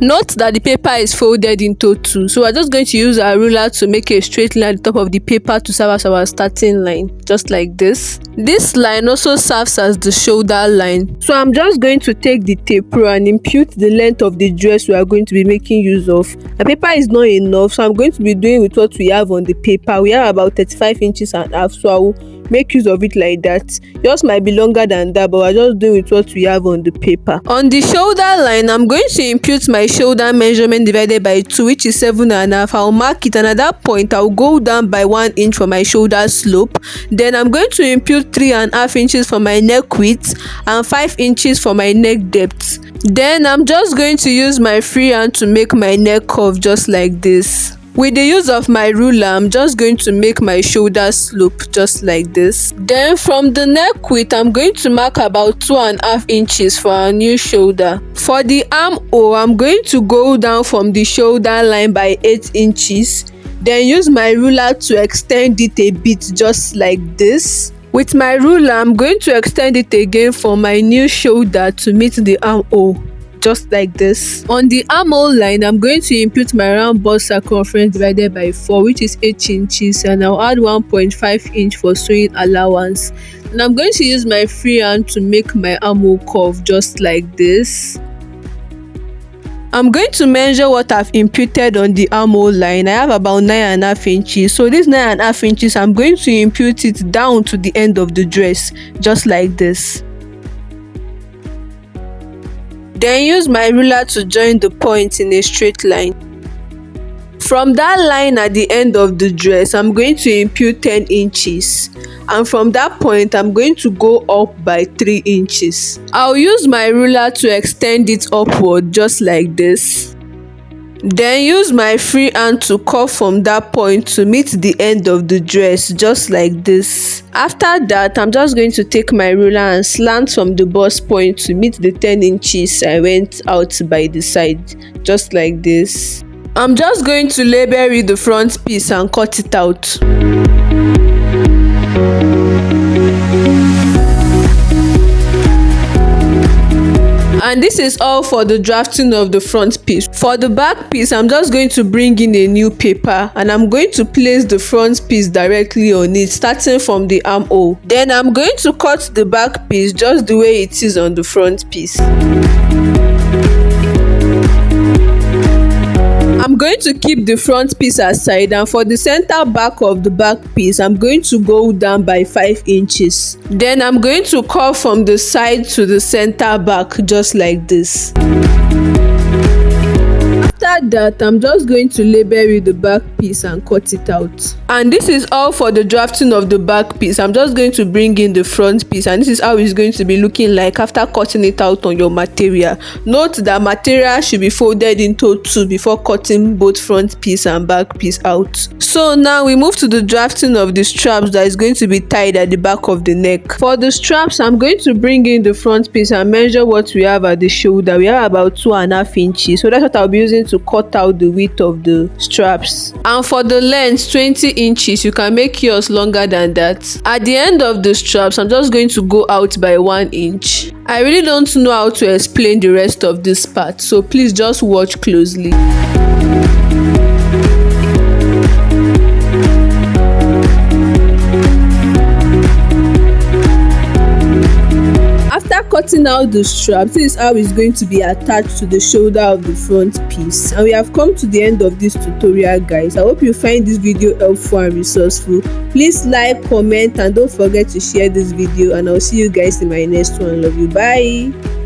Note that the paper is folded into two, so we're just going to use our ruler to make a straight line at the top of the paper to serve as our starting line, just like this. This line also serves as the shoulder line. So I'm just going to take the tape rule and impute the length of the dress we are going to be making use of. The paper is not enough, so I'm going to be doing with what we have on the paper. We have about 35 inches and a half, so I will make use of it like that. Yours might be longer than that, but we're just doing with what we have on the paper. On the shoulder line, I'm going to impute my shoulder measurement divided by 2, which is 7.5. I'll mark it, and at that point I'll go down by 1 inch for my shoulder slope. Then I'm going to impute 3.5 inches for my neck width and 5 inches for my neck depth. Then I'm just going to use my free hand to make my neck curve just like this. With the use of my ruler, I'm just going to make my shoulder slope just like this. Then from the neck width, I'm going to mark about 2.5 inches for our new shoulder. For the armhole, I'm going to go down from the shoulder line by 8 inches. Then use my ruler to extend it a bit just like this. With my ruler, I'm going to extend it again for my new shoulder to meet the armhole, just like this. On the armhole line, I'm going to impute my round bust circumference divided by 4, which is 8 inches, and I'll add 1.5 inch for sewing allowance. And I'm going to use my free hand to make my armhole curve just like this. I'm going to measure what I've imputed on the armhole line. I have about 9.5 inches. So this 9.5 inches, I'm going to impute it down to the end of the dress, just like this. Then use my ruler to join the points in a straight line. From that line at the end of the dress, I'm going to impute 10 inches. And from that point, I'm going to go up by 3 inches. I'll use my ruler to extend it upward just like this. Then use my free hand to cut from that point to meet the end of the dress just like this. After that, I'm just going to take my ruler and slant from the bust point to meet the 10 inches I went out by the side, just like this. I'm just going to label with the front piece and cut it out. And this is all for the drafting of the front piece. For the back piece, I'm just going to bring in a new paper and I'm going to place the front piece directly on it, starting from the armhole. Then I'm going to cut the back piece just the way it is on the front piece. I'm going to keep the front piece aside, and for the center back of the back piece, I'm going to go down by 5 inches. Then I'm going to cut from the side to the center back just like this. After that, I'm just going to label with the back piece and cut it out. And this is all for the drafting of the back piece. I'm just going to bring in the front piece, and this is how it's going to be looking like after cutting it out on your material. Note that material should be folded into two before cutting both front piece and back piece out. So now we move to the drafting of the straps that is going to be tied at the back of the neck. For the straps, I'm going to bring in the front piece and measure what we have at the shoulder. We have about 2.5 inches, so that's what I'll be using to cut out the width of the straps. And for the length, 20 inches. You can make yours longer than that. At the end of the straps, I'm just going to go out by 1 inch. I really don't know how to explain the rest of this part, so please just watch closely. After cutting out the strap, this is how it's going to be attached to the shoulder of the front piece. And we have come to the end of this tutorial, guys. I hope you find this video helpful and resourceful. Please like, comment, and don't forget to share this video, and I'll see you guys in my next one. Love you. Bye.